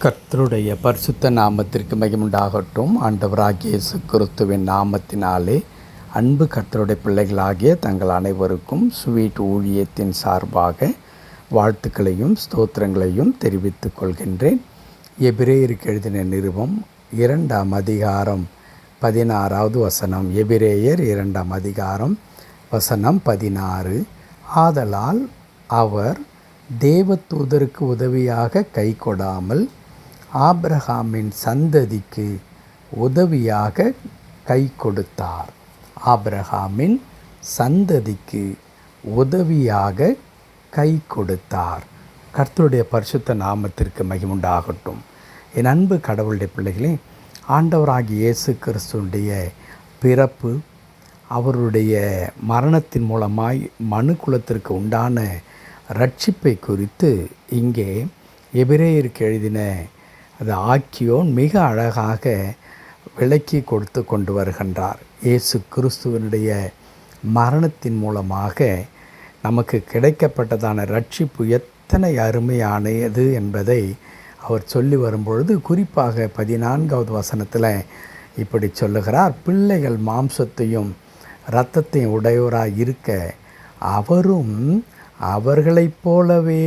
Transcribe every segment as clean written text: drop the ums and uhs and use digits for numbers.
கர்த்தருடைய பரிசுத்த நாமத்திற்கு மகிமுண்டாகட்டும். ஆண்டவராகிய இயேசு கிறிஸ்துவின் நாமத்தினாலே அன்பு கர்த்தருடைய பிள்ளைகளாகிய தங்கள் அனைவருக்கும் ஸ்வீட் ஊழியத்தின் சார்பாக வாழ்த்துக்களையும் ஸ்தோத்திரங்களையும் தெரிவித்துக் கொள்கின்றேன். எபிரேயருக்கு எழுதின நிருபம் 2ஆம் அதிகாரம் 16வது வசனம். எபிரேயர் 2ஆம் அதிகாரம் வசனம் 16. ஆதலால் அவர் தேவதூதருக்கு உதவியாக கை கொடாமல் ஆபிரகாமின் சந்ததிக்கு உதவியாக கை கொடுத்தார். ஆபிரகாமின் சந்ததிக்கு உதவியாக கை கொடுத்தார். கர்த்தருடைய பரிசுத்த நாமத்திற்கு மகிமுண்டாகட்டும். என் அன்பு கடவுளுடைய பிள்ளைகளே, ஆண்டவராகிய இயேசு கிறிஸ்துடைய பிறப்பு, அவருடைய மரணத்தின் மூலமாய் மனுக்குலத்திற்கு உண்டான ரட்சிப்பை குறித்து இங்கே எபிரேயருக்கு எழுதின அது ஆக்கியோன் மிக அழகாக விளக்கி கொடுத்து கொண்டு வருகின்றார். இயேசு கிறிஸ்துவனுடைய மரணத்தின் மூலமாக நமக்கு கிடைக்கப்பட்டதான ரட்சிப்பு எத்தனை அருமையானது என்பதை அவர் சொல்லி வரும்பொழுது, குறிப்பாக 14வது வசனத்தில் இப்படி சொல்லுகிறார். பிள்ளைகள் மாம்சத்தையும் இரத்தத்தையும் உடையவராக இருக்க அவரும் அவர்களைப் போலவே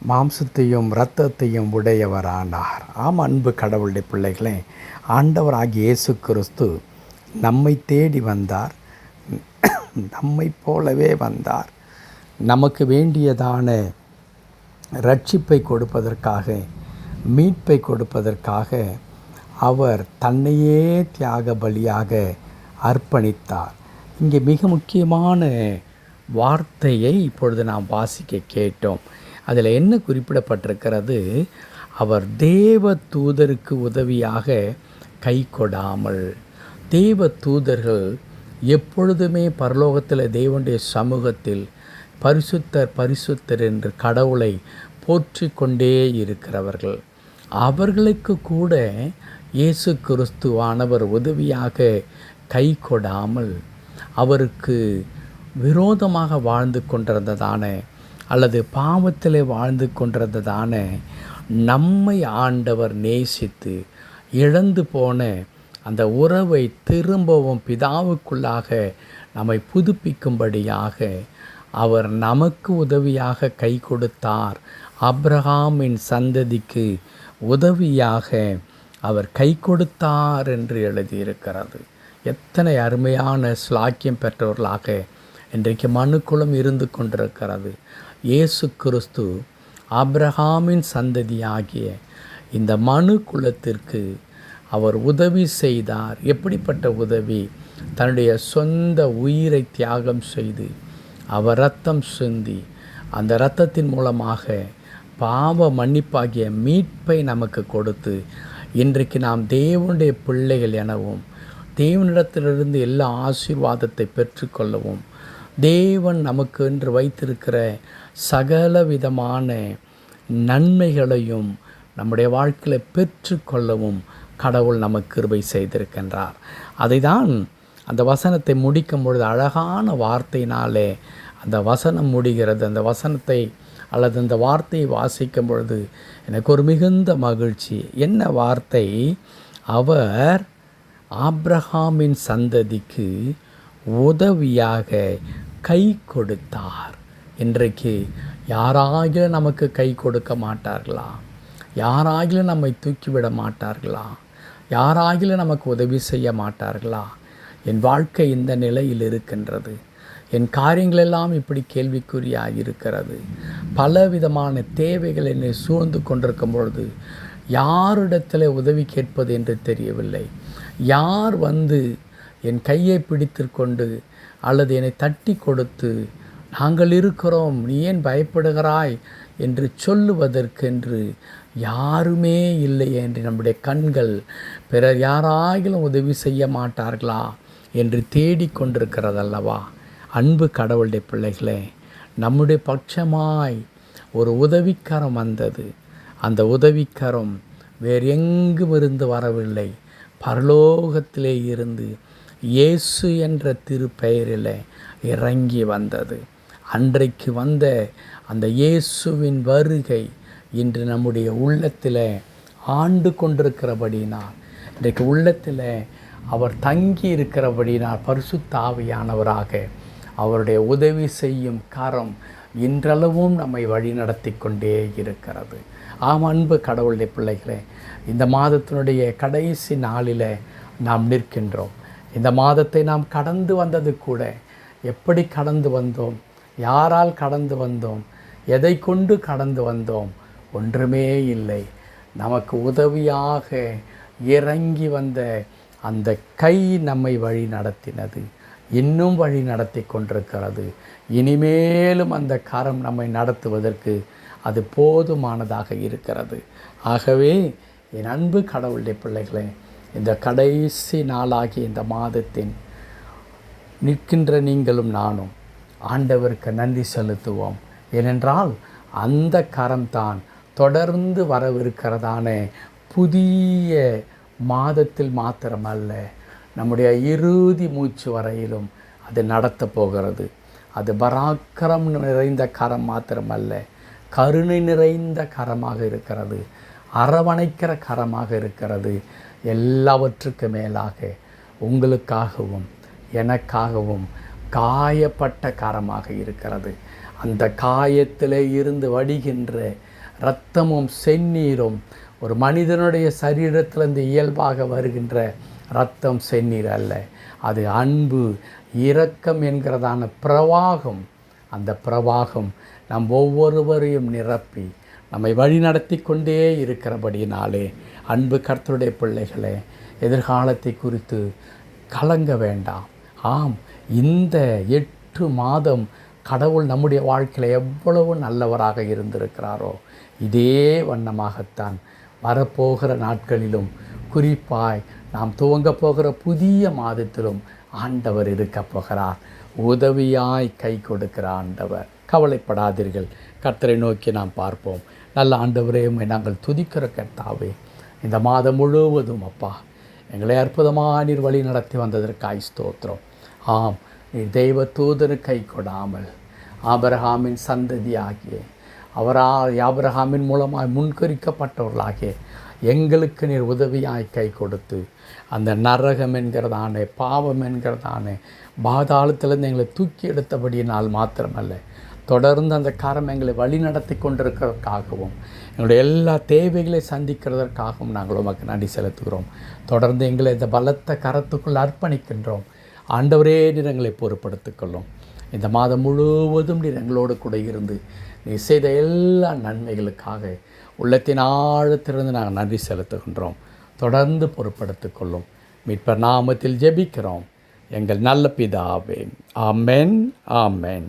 மாம்சத்தையும் இரத்தத்தையும் உடையவரானார். ஆம் அன்பு கடவுளுடைய பிள்ளைகளே, ஆண்டவராகிய இயேசு கிறிஸ்து நம்மை தேடி வந்தார், நம்மை போலவே வந்தார். நமக்கு வேண்டியதான ரட்சிப்பை கொடுப்பதற்காக, மீட்பை கொடுப்பதற்காக அவர் தன்னையே தியாக பலியாக அர்ப்பணித்தார். இங்கே மிக முக்கியமான வார்த்தையை இப்பொழுது நாம் வாசிக்க கேட்டோம். அதில் என்ன குறிப்பிடப்பட்டிருக்கிறது? அவர் தேவ தூதருக்கு உதவியாக கை கொடாமல். தேவ தூதர்கள் எப்பொழுதுமே பரலோகத்தில் தேவனுடைய சமூகத்தில் பரிசுத்தர் பரிசுத்தர் என்று கடவுளை போற்றி கொண்டே இருக்கிறவர்கள். அவர்களுக்கு கூட இயேசு கிறிஸ்துவானவர் உதவியாக கை கொடாமல் அவருக்கு விரோதமாக வாழ்ந்து கொண்டிருந்ததான அல்லது பாவத்திலே வாழ்ந்து கொண்டிருந்ததான நம்மை ஆண்டவர் நேசித்து இழந்து போன அந்த உறவை திரும்பவும் பிதாவுக்குள்ளாக நம்மை புதுப்பிக்கும்படியாக அவர் நமக்கு உதவியாக கை கொடுத்தார். ஆபிரகாமின் சந்ததிக்கு உதவியாக அவர் கை கொடுத்தார் என்று எழுதியிருக்கிறது. எத்தனை அருமையான ஸ்லாக்கியம் பெற்றவர்களாக இன்றைக்கு மனுக்குலம் இருந்து கொண்டிருக்கிறது. இயேசு கிறிஸ்து ஆபிரகாமின் சந்ததியாகிய இந்த மனு குலத்திற்கு அவர் உதவி செய்தார். எப்படிப்பட்ட உதவி? தன்னுடைய சொந்த உயிரை தியாகம் செய்து அவர் இரத்தம் சிந்தி அந்த இரத்தத்தின் மூலமாக பாவ மன்னிப்பாகிய மீட்பை நமக்கு கொடுத்து இன்றைக்கு நாம் தேவனுடைய பிள்ளைகள் எனவும் தேவனிடத்திலிருந்து எல்லா ஆசீர்வாதத்தை பெற்றுக்கொள்ளவும் தேவன் நமக்கு என்று வைத்திருக்கிற சகல விதமான நன்மைகளையும் நம்முடைய வாழ்க்கையில் பெற்றுக்கொள்ளவும் கடவுள் நமக்கு கிருபை செய்திருக்கின்றார். அதை தான் அந்த வசனத்தை முடிக்கும் பொழுது அழகான வார்த்தையினாலே அந்த வசனம் முடிகிறது. அந்த வசனத்தை அல்லது அந்த வார்த்தையை வாசிக்கும் பொழுது எனக்கு ஒரு மிகுந்த மகிழ்ச்சி. என்ன வார்த்தை? அவர் ஆபிரகாமின் சந்ததிக்கு உதவியாக கை கொடுத்தார். இன்றைக்கு யாராகிலும் நமக்கு கை கொடுக்க மாட்டார்களா? யாராகிலும் நம்மை தூக்கிவிட மாட்டார்களா? யாராகிலும் நமக்கு உதவி செய்ய மாட்டார்களா? என் வாழ்க்கை இந்த நிலையில் இருக்கின்றது. என் காரியங்களெல்லாம் இப்படி கேள்விக்குறியாக இருக்கிறது. பலவிதமான தேவைகள் என்னை சூழ்ந்து கொண்டிருக்கும் பொழுது யாரிடத்தில் உதவி கேட்பது என்று தெரியவில்லை. யார் வந்து என் கையை பிடித்து கொண்டு அல்லது என்னை தட்டி கொடுத்து நாங்கள் இருக்கிறோம், நீ ஏன் பயப்படுகிறாய் என்று சொல்லுவதற்கென்று யாருமே இல்லை என்று நம்முடைய கண்கள் பிறர் யாராகிலும் உதவி செய்ய மாட்டார்களா என்று தேடிக்கொண்டிருக்கிறதல்லவா? அன்பு கடவுளுடைய பிள்ளைகளே, நம்முடைய பட்சமாய் ஒரு உதவிக்கரம் வந்தது. அந்த உதவிக்கரம் வேறு எங்கும் இருந்து வரவில்லை, பரலோகத்திலே இருந்து இயேசு என்ற திருப்பெயரில் இறங்கி வந்தது. அன்றைக்கு வந்த அந்த இயேசுவின் வருகை இன்று நம்முடைய உள்ளத்தில் ஆண்டு கொண்டிருக்கிறபடினால், இன்றைக்கு உள்ளத்தில் அவர் தங்கி இருக்கிறபடினால் பரிசுத்த ஆவியானவராக அவருடைய உதவி செய்யும் கரம் இன்றளவும் நம்மை வழி நடத்தி கொண்டே இருக்கிறது. அன்பு கடவுளுடைய பிள்ளைகளே, இந்த மாதத்தினுடைய கடைசி நாளில் நாம் நிற்கின்றோம். இந்த மாதத்தை நாம் கடந்து வந்தது கூட எப்படி கடந்து வந்தோம், யாரால் கடந்து வந்தோம், எதை கொண்டு கடந்து வந்தோம்? ஒன்றுமே இல்லை. நமக்கு உதவியாக இறங்கி வந்த அந்த கை நம்மை வழி நடத்தினது, இன்னும் வழி நடத்தி கொண்டிருக்கிறது. இனிமேலும் அந்த கரம் நம்மை நடத்துவதற்கு அது போதுமானதாக இருக்கிறது. ஆகவே என் அன்பு கடவுளுடைய பிள்ளைகளே, இந்த கடைசி நாளாகி இந்த மாதத்தின் நிற்கின்ற நீங்களும் நானும் ஆண்டவருக்கு நன்றி செலுத்துவோம். ஏனென்றால் அந்த கரம்தான் தொடர்ந்து வரவிருக்கிறதான புதிய மாதத்தில் மாத்திரமல்ல, நம்முடைய இறுதி மூச்சு வரையிலும் அது நடத்த போகிறது. அது பராக்கிரம் நிறைந்த கரம் மாத்திரமல்ல, கருணை நிறைந்த கரமாக இருக்கிறது, அரவணைக்கிற கரமாக இருக்கிறது. எல்லாவற்றுக்கு மேலாக உங்களுக்காகவும் எனக்காகவும் காயப்பட்ட கரமாக இருக்கிறது. அந்த காயத்தில் இருந்து வடிகின்ற இரத்தமும் செந்நீரும் ஒரு மனிதனுடைய சரீரத்திலிருந்து இயல்பாக வருகின்ற இரத்தம் செந்நீர் அல்ல, அது அன்பு இரக்கம் என்கிறதான பிரவாகம். அந்த பிரவாகம் நம் ஒவ்வொருவரையும் நிரப்பி நம்மை வழி நடத்தி கொண்டே இருக்கிறபடினாலே, அன்பு கர்த்தருடைய பிள்ளைகளே, எதிர்காலத்தை குறித்து கலங்க வேண்டாம். ஆம், இந்த 8 மாதம் கடவுள் நம்முடைய வாழ்க்கையில் எவ்வளவு நல்லவராக இருந்திருக்கிறாரோ, இதே வண்ணமாகத்தான் வரப்போகிற நாட்களிலும், குறிப்பாய் நாம் துவங்க போகிற புதிய மாதத்திலும் ஆண்டவர் இருக்க போகிறார். உதவியாய் கை கொடுக்கிற ஆண்டவர். கவலைப்படாதீர்கள், கர்த்தரை நோக்கி நாம் பார்ப்போம். நல்ல ஆண்டவரே, நாங்கள் துதிக்கிற கர்த்தாவே, இந்த மாதம் முழுவதும் அப்பா எங்களை அற்புதமாக நீர் வழி நடத்தி வந்ததற்காய் ஸ்தோத்திரம். ஆம், நீர் தெய்வ தூதரு கை கொடாமல் ஆபிரகாமின் சந்ததியாகிய ஆபிரகாமின் மூலமாய் முன்கரிக்கப்பட்டவர்களாகிய எங்களுக்கு நீர் உதவியாய் கை கொடுத்து அந்த நரகம் என்கிறதானே, பாவம் என்கிறதானே பாதாளத்திலிருந்து எங்களை தூக்கி எடுத்தபடியினால் மாத்திரமல்ல, தொடர்ந்து அந்த காரம் எங்களை வழி நடத்தி கொண்டிருக்கிறதற்காகவும் எங்களுடைய எல்லா தேவைகளை சந்திக்கிறதற்காகவும் நாங்கள் உமக்கு நன்றி செலுத்துகிறோம். தொடர்ந்து எங்களை இந்த பலத்த கரத்துக்குள் அர்ப்பணிக்கின்றோம். ஆண்டவரே, நீர் எங்களை பொறுப்படுத்திக்கொள்ளும். இந்த மாதம் முழுவதும் நீர் எங்களோடு கூட இருந்து நீ செய்த எல்லா நன்மைகளுக்காக உள்ளத்தின் ஆழத்திலிருந்து நாங்கள் நன்றி செலுத்துகின்றோம். தொடர்ந்து பொறுப்படுத்திக்கொள்ளும். மீட்பர் நாமத்தில் ஜெபிக்கிறோம் எங்கள் நல்ல பிதாவே. ஆமென், ஆமென்.